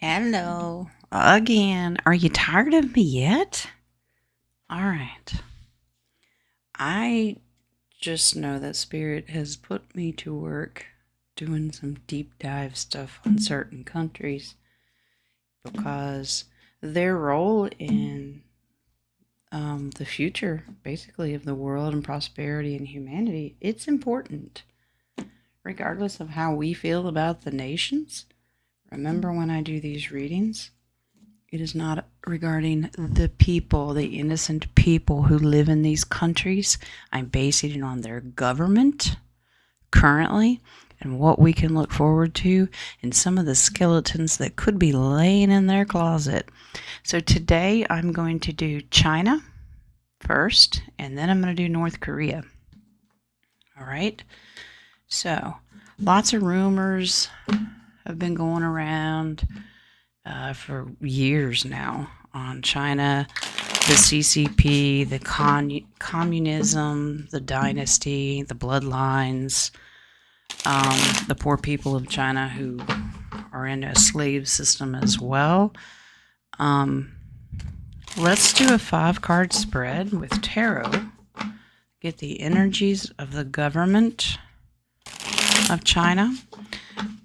Hello again. Are you tired of me yet? All right. I just know that Spirit has put me to work doing some deep dive stuff on certain countries because their role in the future, basically, of the world and prosperity and humanity, it's important, regardless of how we feel about the nations. Remember when I do these readings? It is not regarding the people, the innocent people who live in these countries. I'm basing it on their government currently and what we can look forward to and some of the skeletons that could be laying in their closet. So today I'm going to do China first, and then I'm going to do North Korea. All right. So lots of rumors have been going around for years now on China, the CCP, the communism, the dynasty, the bloodlines, the poor people of China who are in a slave system as well. Let's do a 5-card spread with tarot. Get the energies of the government of China.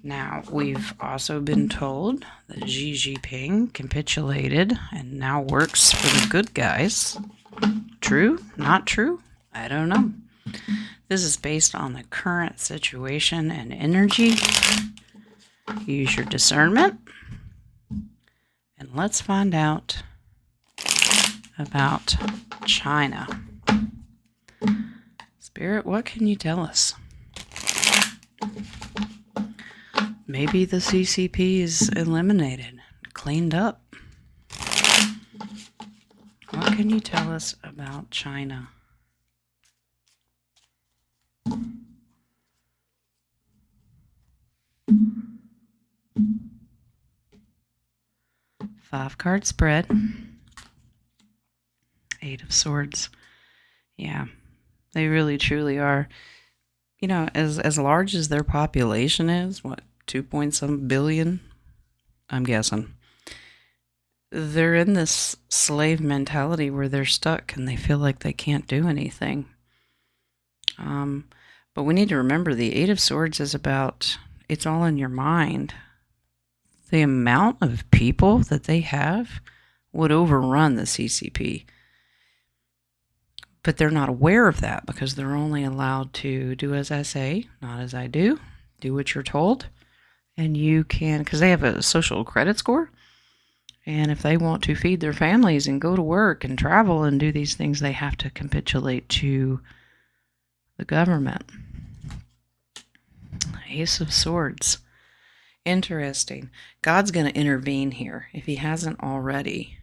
Now, we've also been told that Xi Jinping capitulated and now works for the good guys. True? Not true? I don't know. This is based on the current situation and energy. Use your discernment. And let's find out about China. Spirit, what can you tell us? Maybe the CCP is eliminated, cleaned up. What can you tell us about China? Five-card spread. 8 of Swords. Yeah, they really truly are. You know, as large as their population is, what, 2 billion, I'm guessing. They're in this slave mentality where they're stuck and they feel like they can't do anything. But we need to remember the 8 of Swords is about, it's all in your mind. The amount of people that they have would overrun the CCP. But they're not aware of that because they're only allowed to do as I say, not as I do. Do what you're told. And you can, because they have a social credit score. And if they want to feed their families and go to work and travel and do these things, they have to capitulate to the government. Ace of Swords. Interesting. God's going to intervene here if he hasn't already.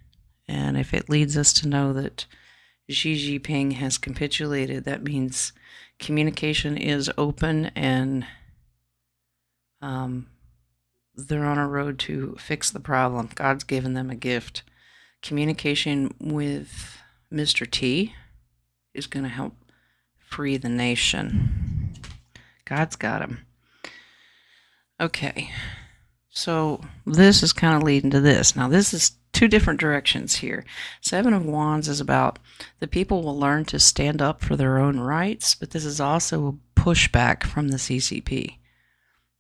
And if it leads us to know that Xi Jinping has capitulated, that means communication is open and they're on a road to fix the problem. God's given them a gift. Communication with Mr. T is going to help free the nation. God's got him. Okay, so this is kind of leading to this. Now, this is 2 different directions here. 7 of Wands is about the people will learn to stand up for their own rights, but this is also a pushback from the CCP.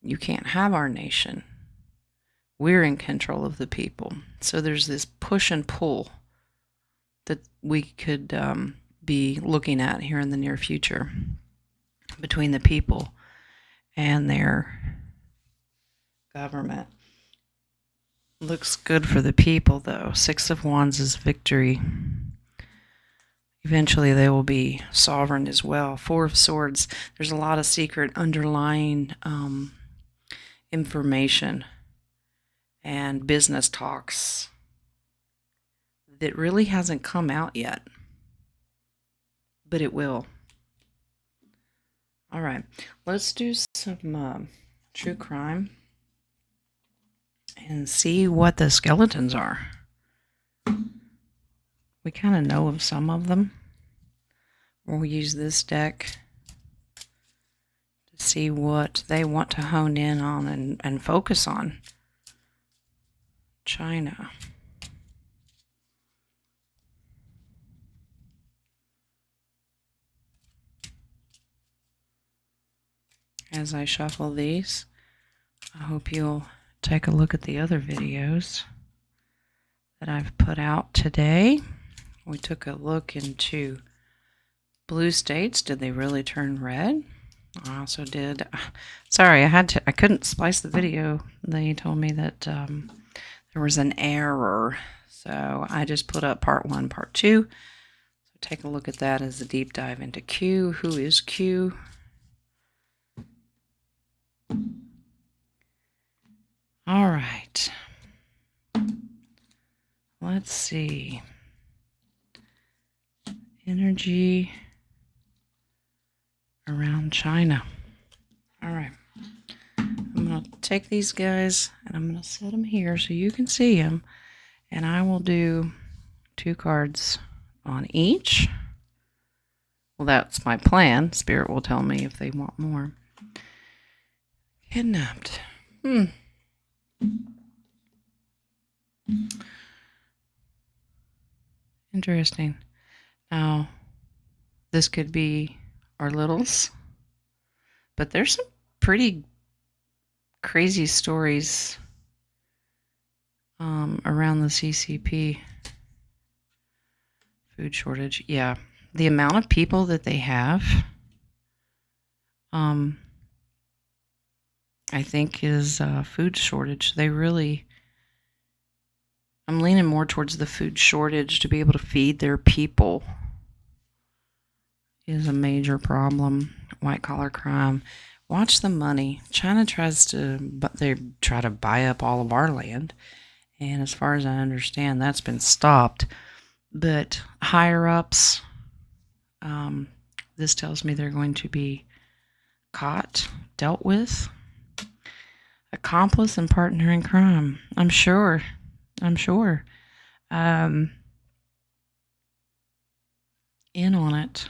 You can't have our nation. We're in control of the people. So there's this push and pull that we could be looking at here in the near future between the people and their government. Looks good for the people, though. 6 of Wands is victory. Eventually, they will be sovereign as well. 4 of Swords, there's a lot of secret underlying information and business talks that really hasn't come out yet, but it will. All right, let's do some true crime and see what the skeletons are. We kind of know of some of them. We'll use this deck to see what they want to hone in on and focus on. China. As I shuffle these, I hope you'll take a look at the other videos that I've put out today. We took a look into blue states. Did they really turn red? I also did. Sorry, I couldn't splice the video. They told me that there was an error. So I just put up part 1, part 2. So take a look at that as a deep dive into Q. Who is Q? All right. Let's see. Energy around China. All right. I'm going to take these guys and I'm going to set them here so you can see them. And I will do 2 cards on each. Well, that's my plan. Spirit will tell me if they want more. Kidnapped. Interesting. Now, this could be our littles, but there's some pretty crazy stories around the CCP food shortage. Yeah, the amount of people that they have, I think, is food shortage. I'm leaning more towards the food shortage. To be able to feed their people is a major problem. White collar crime. Watch the money. China they try to buy up all of our land. And as far as I understand, that's been stopped. But higher ups, this tells me they're going to be caught, dealt with. Accomplice and partner in crime. I'm sure. In on it.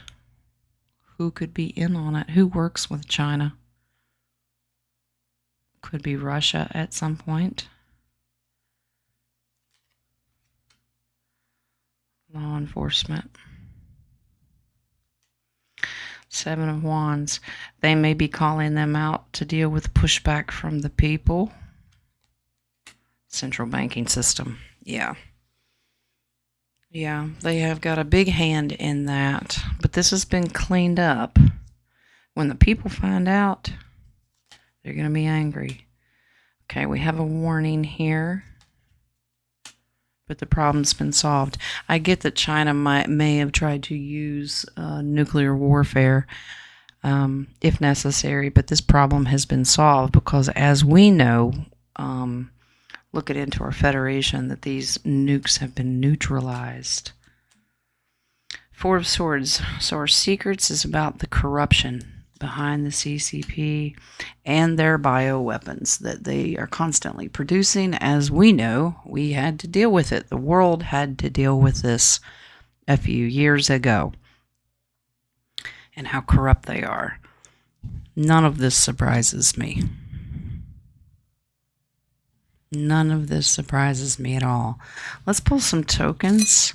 Who could be in on it? Who works with China? Could be Russia at some point. Law enforcement. 7 of Wands. They may be calling them out to deal with pushback from the people. Central banking system. Yeah, they have got a big hand in that. But this has been cleaned up. When the people find out, they're going to be angry. Okay, we have a warning here. But the problem's been solved. I get that China may have tried to use nuclear warfare if necessary, but this problem has been solved because, as we know, looking into our federation, that these nukes have been neutralized. 4 of Swords. So our secrets is about the corruption behind the CCP and their bioweapons that they are constantly producing. As we know, we had to deal with it. The world had to deal with this a few years ago and how corrupt they are. None of this surprises me. None of this surprises me at all. Let's pull some tokens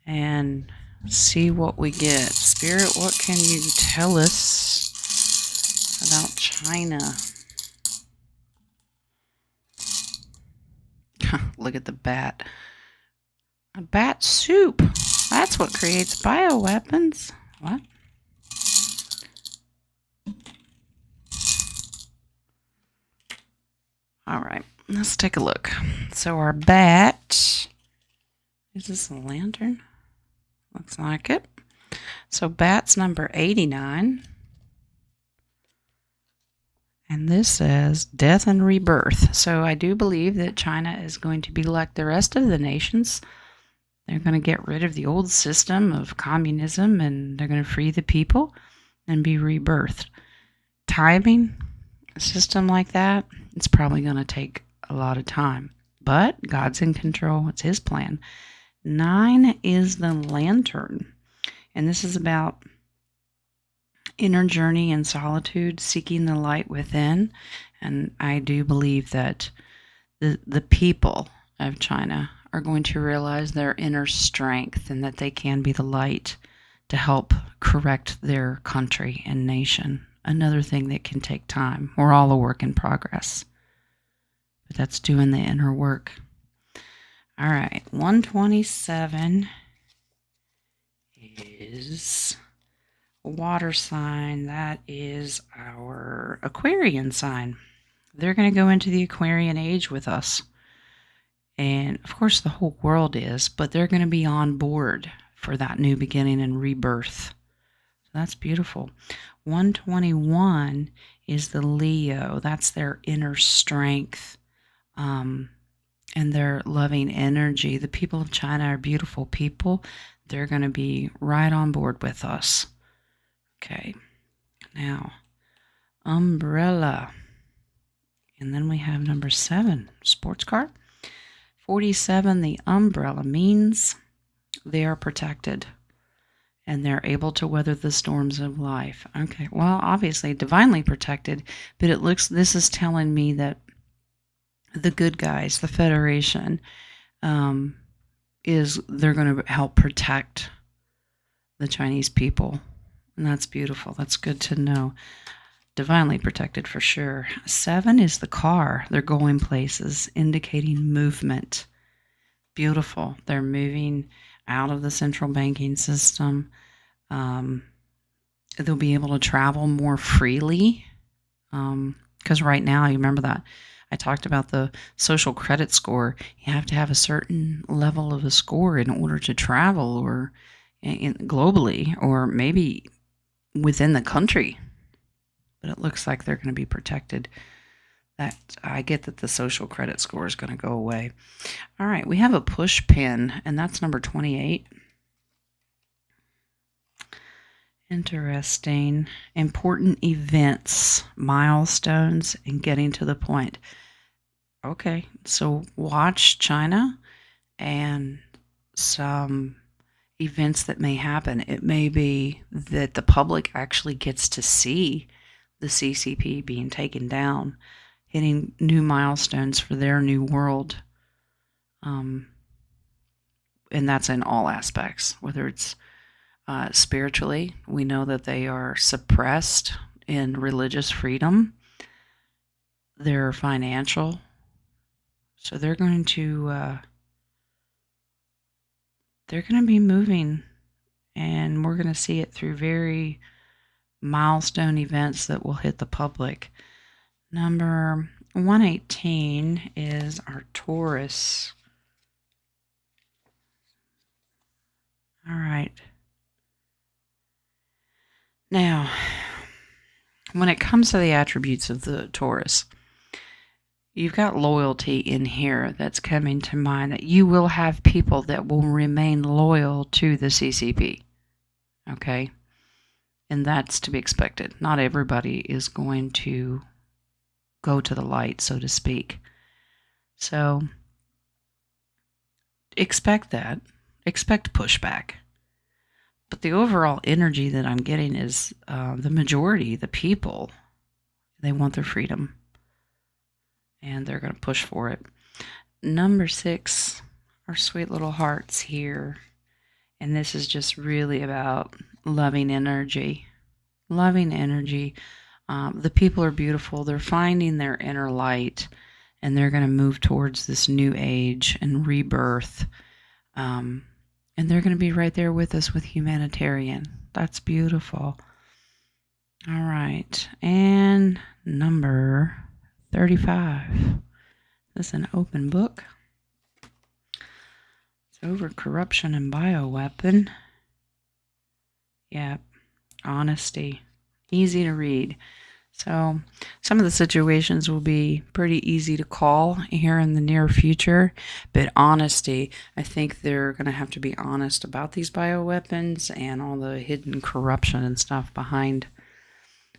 and see what we get. Spirit, what can you tell us about China? Look at the bat. A bat soup. That's what creates bioweapons. What? All right, let's take a look. So our bat, is this a lantern? Looks like it. So bat's number 89. And this says death and rebirth. So I do believe that China is going to be like the rest of the nations. They're going to get rid of the old system of communism and they're going to free the people and be rebirthed. Timing a system like that, it's probably going to take a lot of time. But God's in control. It's his plan. 9 is the lantern. And this is about inner journey and solitude, seeking the light within. And I do believe that the people of China are going to realize their inner strength and that they can be the light to help correct their country and nation. Another thing that can take time. We're all a work in progress. But that's doing the inner work. All right, 127 is a water sign. That is our Aquarian sign. They're going to go into the Aquarian age with us. And of course, the whole world is, but they're going to be on board for that new beginning and rebirth. So that's beautiful. 121 is the Leo. That's their inner strength and their loving energy. The people of China are beautiful people. They're going to be right on board with us. Okay. Now, umbrella. And then we have number 7, sports car. 47, the umbrella means they are protected and they're able to weather the storms of life. Okay, well, obviously divinely protected, but this is telling me that the good guys, the Federation, they're going to help protect the Chinese people. And that's beautiful. That's good to know. Divinely protected for sure. 7 is the car. They're going places, indicating movement. Beautiful. They're moving out of the central banking system. They'll be able to travel more freely. Because right now, you remember that I talked about the social credit score. You have to have a certain level of a score in order to travel or globally or maybe within the country. But it looks like they're going to be protected. That I get that the social credit score is going to go away. All right, we have a push pin, and that's number 28. Interesting. Important events, milestones, and getting to the point. Okay, so watch China and some events that may happen. It may be that the public actually gets to see the CCP being taken down, hitting new milestones for their new world. And that's in all aspects, whether it's spiritually. We know that they are suppressed in religious freedom. They're financial. So they're going to be moving, and we're going to see it through very milestone events that will hit the public. Number 118 is our Taurus. All right. Now, when it comes to the attributes of the Taurus, you've got loyalty in here that's coming to mind, that you will have people that will remain loyal to the CCP. Okay? And that's to be expected. Not everybody is going to go to the light, so to speak. So expect that. Expect pushback. But the overall energy that I'm getting is the majority, the people, they want their freedom. And they're going to push for it. Number 6, our sweet little hearts here. And this is just really about loving energy. Loving energy. The people are beautiful. They're finding their inner light. And they're going to move towards this new age and rebirth. And they're going to be right there with us with humanitarian. That's beautiful. All right. And number 35. This is an open book. It's over corruption and bioweapon. Yeah. Honesty. Easy to read. So some of the situations will be pretty easy to call here in the near future, but honesty, I think they're going to have to be honest about these bioweapons and all the hidden corruption and stuff behind.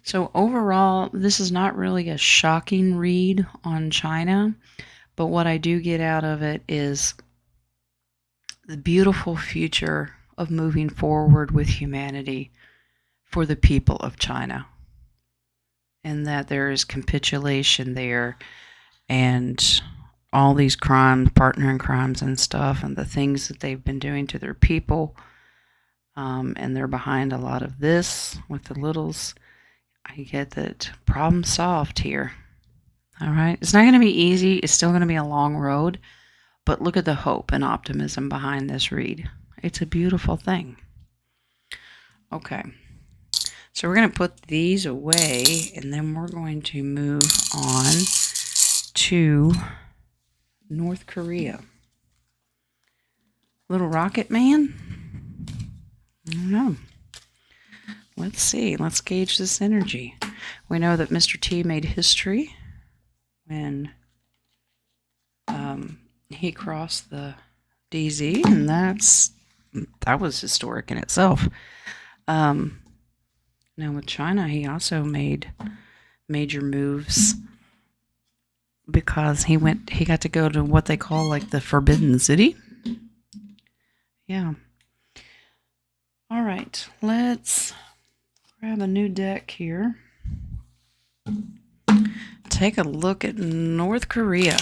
So overall, this is not really a shocking read on China, but what I do get out of it is the beautiful future of moving forward with humanity for the people of China. And that there is capitulation there, and all these crimes, partner in crimes and stuff, and the things that they've been doing to their people. And they're behind a lot of this with the littles. I get that. Problem solved here. All right. It's not going to be easy. It's still going to be a long road. But look at the hope and optimism behind this read. It's a beautiful thing. Okay. So we're going to put these away, and then we're going to move on to North Korea. Little Rocket Man? I don't know. Let's see. Let's gauge this energy. We know that Mr. T made history when he crossed the DZ, and that was historic in itself. Now with China, he also made major moves because he got to go to what they call like the Forbidden City. Yeah. All right, let's grab a new deck here. Take a look at North Korea.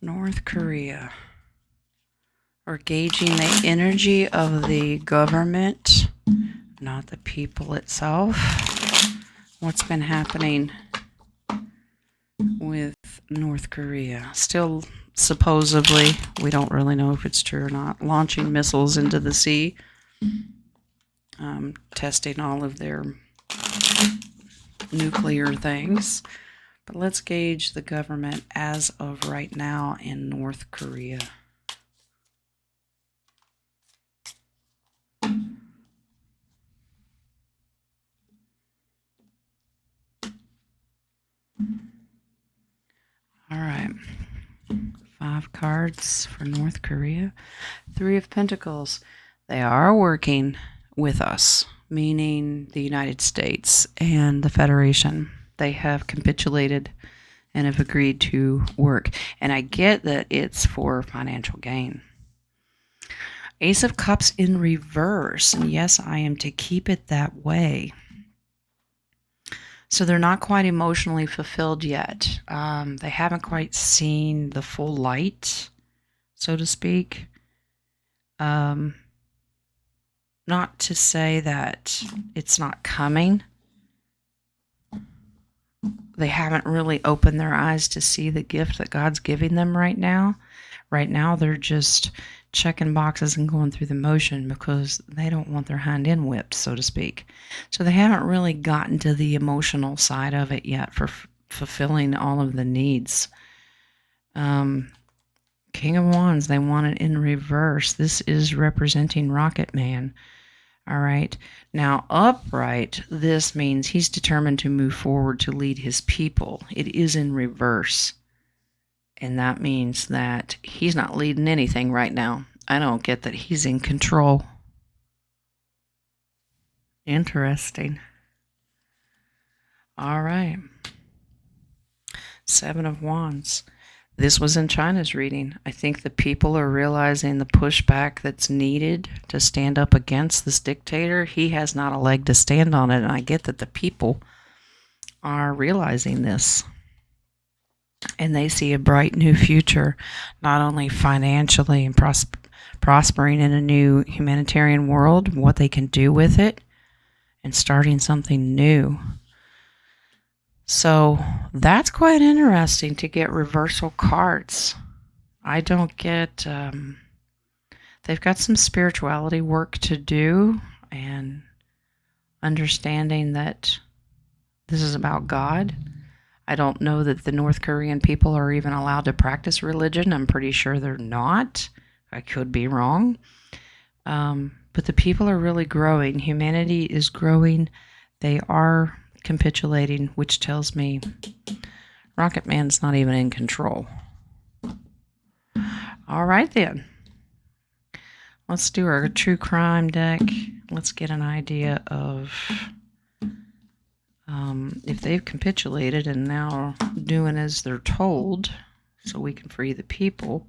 North Korea. We're gauging the energy of the government, not the people itself. What's been happening with North Korea? Still, supposedly, we don't really know if it's true or not, launching missiles into the sea, testing all of their nuclear things. But let's gauge the government as of right now in North Korea. All right. 5 cards for North Korea. 3 of Pentacles. They are working with us, meaning the United States and the Federation. They have capitulated and have agreed to work. And I get that it's for financial gain. Ace of Cups in reverse. And yes, I am to keep it that way. So they're not quite emotionally fulfilled yet. They haven't quite seen the full light, so to speak. Not to say that it's not coming. They haven't really opened their eyes to see the gift that God's giving them right now. Right now, they're just checking boxes and going through the motion because they don't want their hand in whipped, so to speak. So they haven't really gotten to the emotional side of it yet for fulfilling all of the needs. King of Wands, they want it in reverse. This is representing Rocket Man. All right. Now, upright, this means he's determined to move forward to lead his people. It is in reverse. And that means that he's not leading anything right now. I don't get that he's in control. Interesting. All right. 7 of Wands. This was in China's reading. I think the people are realizing the pushback that's needed to stand up against this dictator. He has not a leg to stand on it, and I get that the people are realizing this. And they see a bright new future, not only financially and prospering in a new humanitarian world, what they can do with it, and starting something new. So that's quite interesting to get reversal cards. I don't get, they've got some spirituality work to do and understanding that this is about God. I don't know that the North Korean people are even allowed to practice religion. I'm pretty sure they're not. I could be wrong. But the people are really growing. Humanity is growing. They are capitulating, which tells me Rocket Man's not even in control. All right, then. Let's do our true crime deck. Let's get an idea of if they've capitulated and now doing as they're told so we can free the people.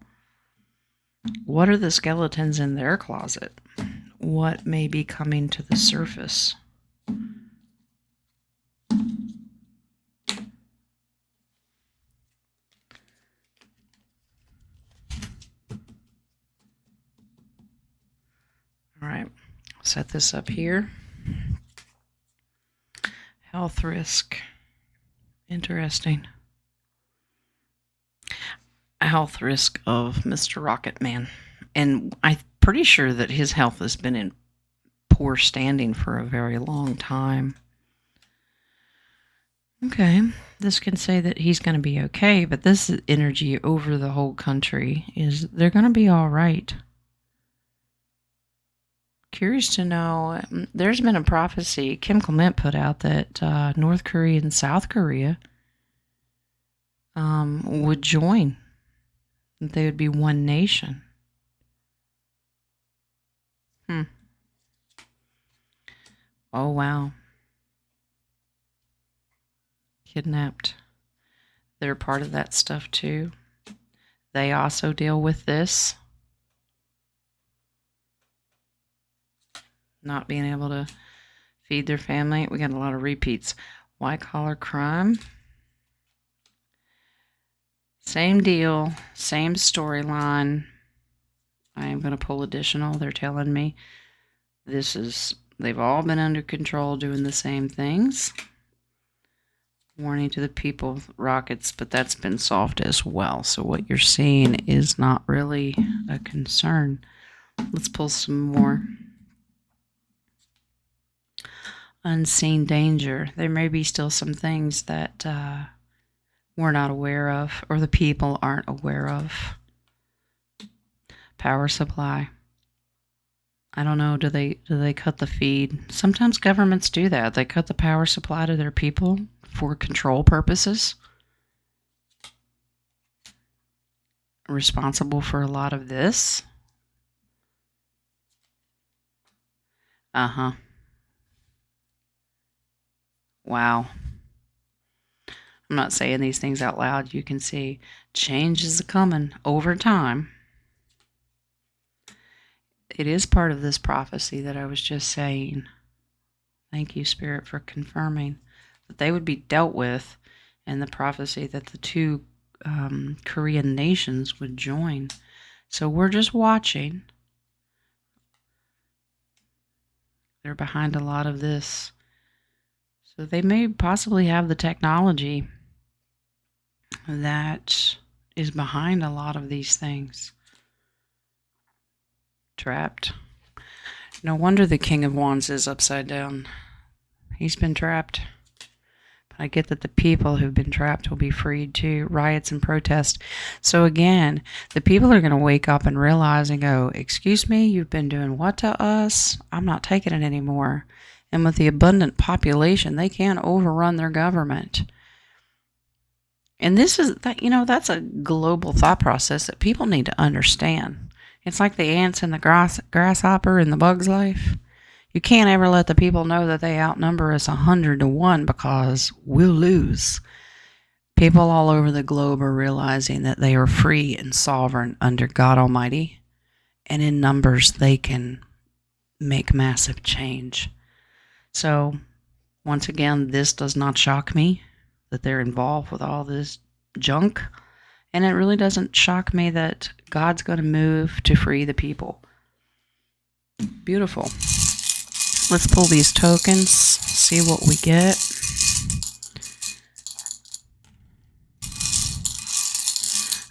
What are the skeletons in their closet? What may be coming to the surface? Set this up here. Health risk. Interesting. A health risk of Mr. Rocket Man. And I'm pretty sure that his health has been in poor standing for a very long time. Okay, this can say that he's going to be okay, but this energy over the whole country is they're going to be all right. Curious to know, there's been a prophecy Kim Clement put out that North Korea and South Korea would join. They would be one nation. Oh, wow. Kidnapped. They're part of that stuff too. They also deal with this. Not being able to feed their family. We got a lot of repeats. White collar crime. Same deal. Same storyline. I am going to pull additional. They're telling me they've all been under control doing the same things. Warning to the people, rockets, but that's been solved as well. So what you're seeing is not really a concern. Let's pull some more. Unseen danger. There may be still some things that we're not aware of, or the people aren't aware of. Power supply. I don't know, do they cut the feed? Sometimes governments do that. They cut the power supply to their people for control purposes. Responsible for a lot of this. Uh-huh. Wow. I'm not saying these things out loud. You can see change is coming over time. It is part of this prophecy that I was just saying. Thank you, Spirit, for confirming that they would be dealt with, and the prophecy that the two Korean nations would join. So we're just watching. They're behind a lot of this. So they may possibly have the technology that is behind a lot of these things. Trapped. No wonder the King of Wands is upside down. He's been trapped. But I get that the people who've been trapped will be freed too. Riots and protests. So again, the people are going to wake up and realize and go, excuse me, you've been doing what to us? I'm not taking it anymore. And with the abundant population, they can't overrun their government. And this is, that's a global thought process that people need to understand. It's like the ants and the grasshopper in the bug's life. You can't ever let the people know that they outnumber us 100 to 1 because we'll lose. People all over the globe are realizing that they are free and sovereign under God Almighty. And in numbers, they can make massive change. So, once again, this does not shock me that they're involved with all this junk. And it really doesn't shock me that God's going to move to free the people. Beautiful. Let's pull these tokens, see what we get.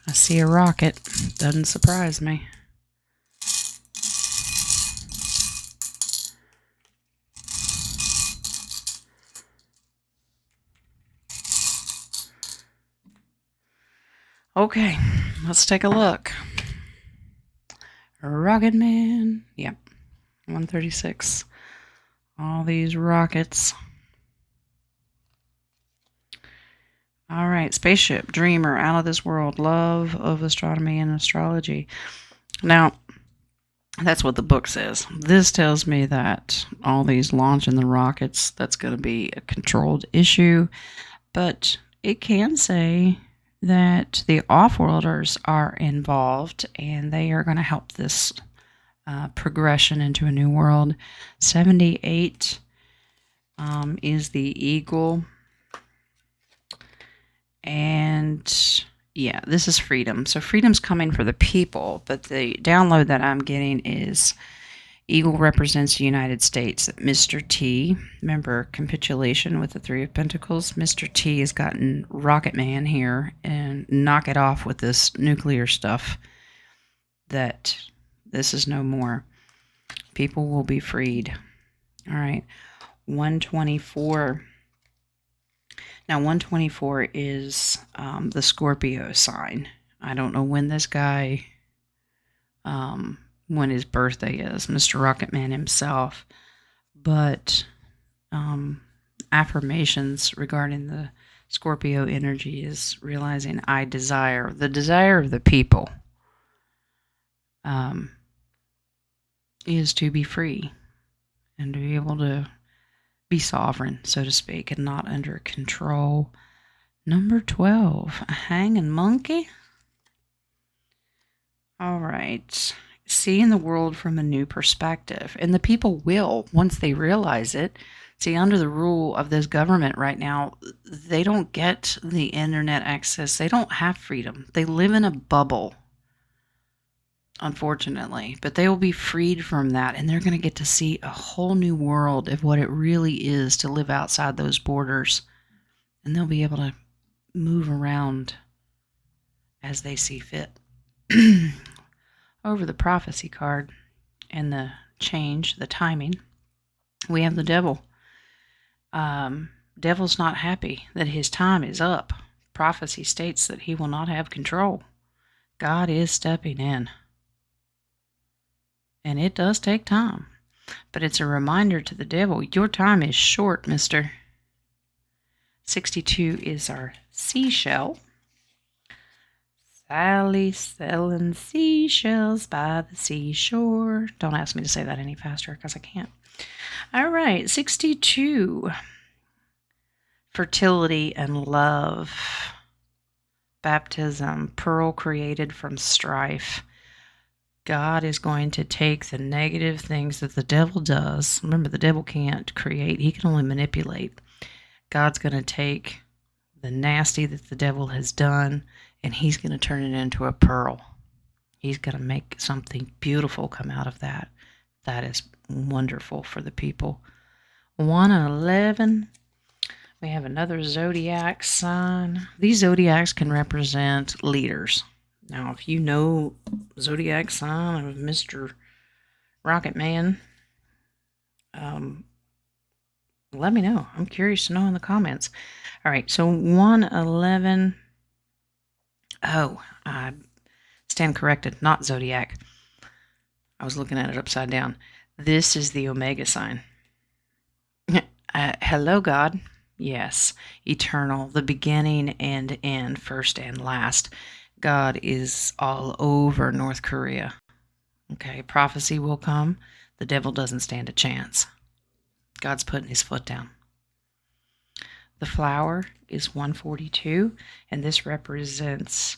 I see a rocket. Doesn't surprise me. Okay, let's take a look. Rocket Man. Yep. 136. All these rockets. All right. Spaceship, dreamer, out of this world, love of astronomy and astrology. Now, that's what the book says. This tells me that all these launching the rockets, that's going to be a controlled issue. But it can say that the off-worlders are involved and they are going to help this progression into a new world. 78 is the eagle. And yeah, this is freedom. So freedom's coming for the people, but the download that I'm getting is Eagle represents the United States. Mr. T, remember capitulation with the Three of Pentacles? Mr. T has gotten Rocket Man here and knock it off with this nuclear stuff. That this is no more. People will be freed. All right. 124. Now, 124 is the Scorpio sign. I don't know when this guy, when his birthday is, Mr. Rocketman himself, but affirmations regarding the Scorpio energy is realizing I desire, the desire of the people is to be free and to be able to be sovereign, so to speak, and not under control. Number 12, a hanging monkey. All right. Seeing the world from a new perspective. And the people will, once they realize it. See, under the rule of this government right now, they don't get the internet access. They don't have freedom. They live in a bubble, unfortunately. But they will be freed from that, and they're going to get to see a whole new world of what it really is to live outside those borders. And they'll be able to move around as they see fit. Over the prophecy card and the change, the timing, we have the devil. Devil's not happy that his time is up. Prophecy states that he will not have control. God is stepping in. And it does take time. But it's a reminder to the devil, your time is short, mister. 62 is our seashell. Sally selling seashells by the seashore. Don't ask me to say that any faster because I can't. All right, 62. Fertility and love. Baptism, pearl created from strife. God is going to take the negative things that the devil does. Remember, the devil can't create. He can only manipulate. God's going to take the nasty that the devil has done, and he's going to turn it into a pearl. He's going to make something beautiful come out of that. That is wonderful for the people. 111. We have another zodiac sign. These zodiacs can represent leaders. Now, if you know zodiac sign of Mr. Rocket Man, let me know. I'm curious to know in the comments. All right, so 111. Oh, I stand corrected, not zodiac. I was looking at it upside down. This is the Omega sign. Hello, God. Yes, eternal, the beginning and end, first and last. God is all over North Korea. Okay, prophecy will come. The devil doesn't stand a chance. God's putting his foot down. The flower is 142, and this represents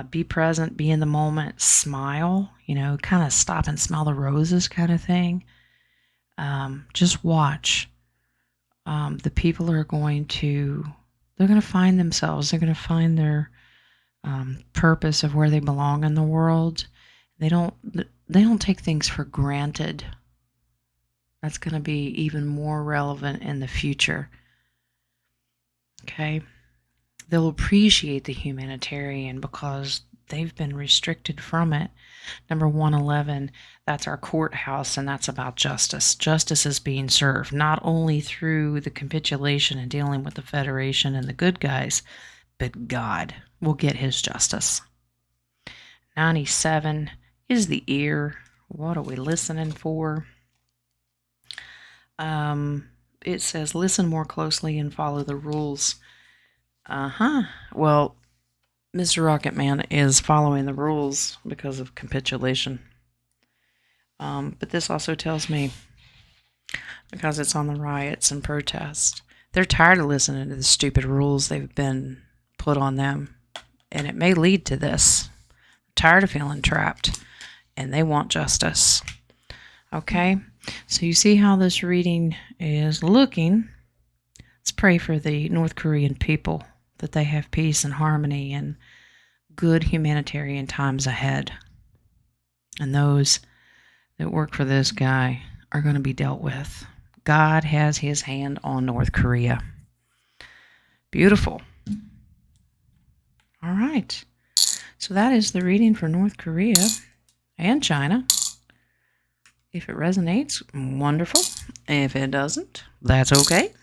be present, be in the moment, smile, kind of stop and smell the roses kind of thing. Just watch. The people are going to find themselves. They're going to find their purpose of where they belong in the world. They don't take things for granted. That's going to be even more relevant in the future. Okay? They'll appreciate the humanitarian because they've been restricted from it. Number 111, that's our courthouse, and that's about justice. Justice is being served, not only through the capitulation and dealing with the Federation and the good guys, but God will get his justice. 97 is the ear. What are we listening for? It says, listen more closely and follow the rules. Well, Mr. Rocket Man is following the rules because of capitulation. But this also tells me, because it's on the riots and protests, they're tired of listening to the stupid rules they've been put on them. And it may lead to this. Tired of feeling trapped. And they want justice. Okay? So you see how this reading is looking. Let's pray for the North Korean people, that they have peace and harmony and good humanitarian times ahead. And those that work for this guy are going to be dealt with. God has his hand on North Korea. Beautiful. All right. So that is the reading for North Korea and China. If it resonates, wonderful. If it doesn't, that's okay.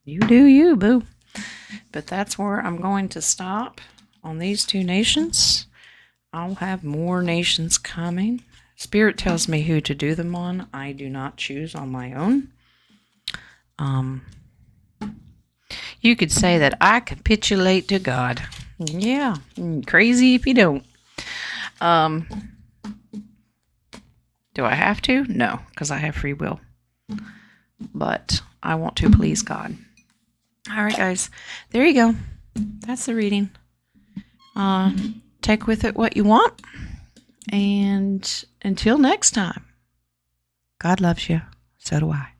You do you, boo. But that's where I'm going to stop on these two nations. I'll have more nations coming. Spirit tells me who to do them on. I do not choose on my own. You could say that I capitulate to God. Yeah, crazy if you don't. Do I have to? No, because I have free will. But I want to please God. All right, guys. There you go. That's the reading. Take with it what you want. And until next time, God loves you. So do I.